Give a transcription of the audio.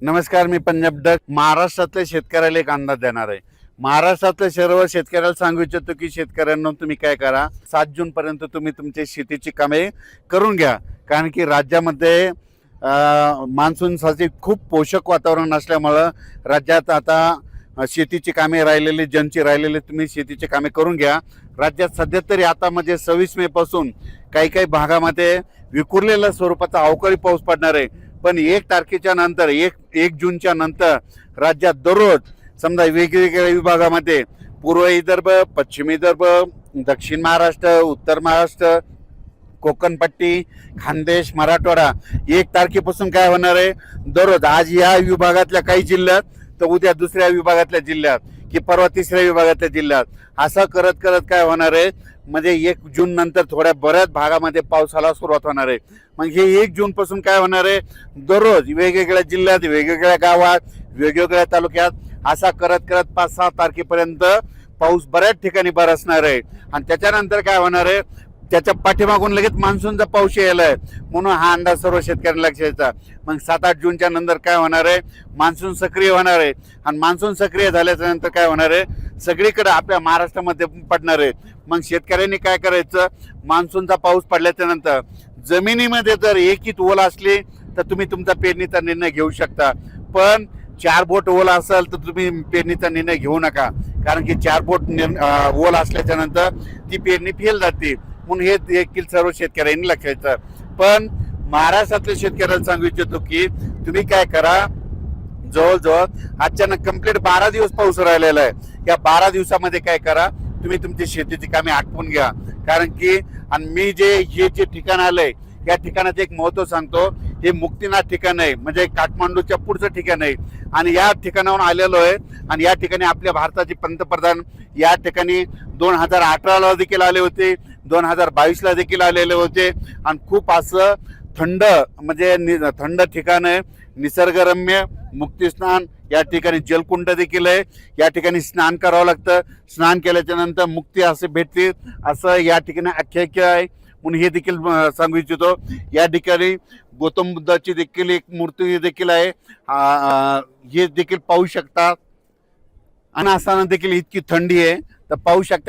नमस्कार, मी पंजाब डक. महाराष्ट्रातल्या शेतकऱ्याला एक अंदाज देणार आहे. महाराष्ट्रातल्या सर्व शेतकऱ्याला सांगू इच्छितो की शेतकऱ्यांना तुम्ही काय करा, 7 जून पर्यंत तुम्ही तुमची शेतीची कामे करून घ्या. कारण की राज्यामध्ये मान्सूनसाठी खूप पोषक वातावरण असल्यामुळं राज्यात आता शेतीची कामे राहिलेली, ज्यांची राहिलेली तुम्ही शेतीची कामे करून घ्या. राज्यात सध्या तरी आता म्हणजे 26 मे पासून काही काही भागामध्ये विखुरलेल्या स्वरूपाचा अवकाळी पाऊस पडणार आहे. पण 1 तारखेच्या नंतर 1 जूनच्या नंतर राज्यात दररोज समजा वेगवेगळ्या विभागामध्ये पूर्व विदर्भ, पश्चिम विदर्भ, दक्षिण महाराष्ट्र, उत्तर महाराष्ट्र, कोकणपट्टी, खानदेश, मराठवाडा 1 तारखेपासून काय होणार आहे, दररोज आज या विभागातल्या काही जिल्ह्यात तर उद्या दुसऱ्या विभागातल्या जिल्ह्यात की परवा तिसऱ्या विभागातल्या जिल्ह्यात असं करत करत काय होणार आहे, म्हणजे 1 जून नंतर थोड्या बऱ्याच भागामध्ये पावसाला सुरुवात होणार आहे. मग हे 1 जून पासून काय होणार आहे, दररोज वेगवेगळ्या जिल्ह्यात, वेगवेगळ्या गावात, वेगवेगळ्या तालुक्यात असा करत करत 5-6 तारखेपर्यंत पाऊस बऱ्याच ठिकाणी बरसणार आहे. आणि त्याच्यानंतर काय होणार आहे, त्याच्या पाठीमागून लगेच मान्सूनचा पाऊस यायला आहे. म्हणून हा अंदाज सर्व शेतकऱ्यांना लक्षात द्यायचा. मग 7-8 जूनच्या नंतर काय होणार आहे, मान्सून सक्रिय होणार आहे. आणि मान्सून सक्रिय झाल्याच्या नंतर काय होणार आहे, सगळीकडे आपल्या महाराष्ट्रामध्ये पडणार आहे. मग शेतकऱ्यांनी काय करायचं, मान्सूनचा पाऊस पडल्याच्या नंतर जमिनीमध्ये जर एकीत ओल असली तर तुम्ही तुमचा पेरणीचा निर्णय घेऊ शकता. पण 4 बोट ओल असेल तर तुम्ही पेरणीचा निर्णय घेऊ नका. कारण की 4 बोट ओल असल्याच्या नंतर ती पेरणी फेल जाते. म्हणून हे देखील सर्व शेतकऱ्यांनी लक्षात घ्यायचं. पण महाराष्ट्रातल्या शेतकऱ्यांना सांगू इच्छितो की तुम्ही काय करा, जवळजवळ अचानक कंप्लीट 12 दिवस पाऊस राहिलेला आहे. या 12 दिवसामध्ये काय करा, तुम्ही तुमची शेतीची कामे आटपून घ्या. कारण की आणि मी हे जे ठिकाण आलंय या ठिकाणाचं एक महत्व सांगतो. हे मुक्तीनाथ ठिकाण आहे, म्हणजे काठमांडूच्या पुढचं ठिकाण आहे. आणि या ठिकाणाहून आलेलो आहे. आणि या ठिकाणी आपल्या भारताचे पंतप्रधान या ठिकाणी 2018ला देखील आले होते, 2022ला देखील आलेले होते. आणि खूप असं थंड म्हणजे थंड ठिकाण आहे, निसर्गरम्य, मुक्तीस्नान. या ठिकाणी जलकुंड देखील आहे. या ठिकाणी स्नान करावं लागतं. स्नान केल्याच्या नंतर मुक्ती असे भेटते, असं या ठिकाणी आख्यायिका आहे. म्हणून हे देखील सांगू इच्छितो. या ठिकाणी गौतम बुद्धाची देखील एक मूर्ती देखील आहे, हे देखील पाहू शकता. आणि असताना देखील इतकी थंडी आहे तर पाहू शकता.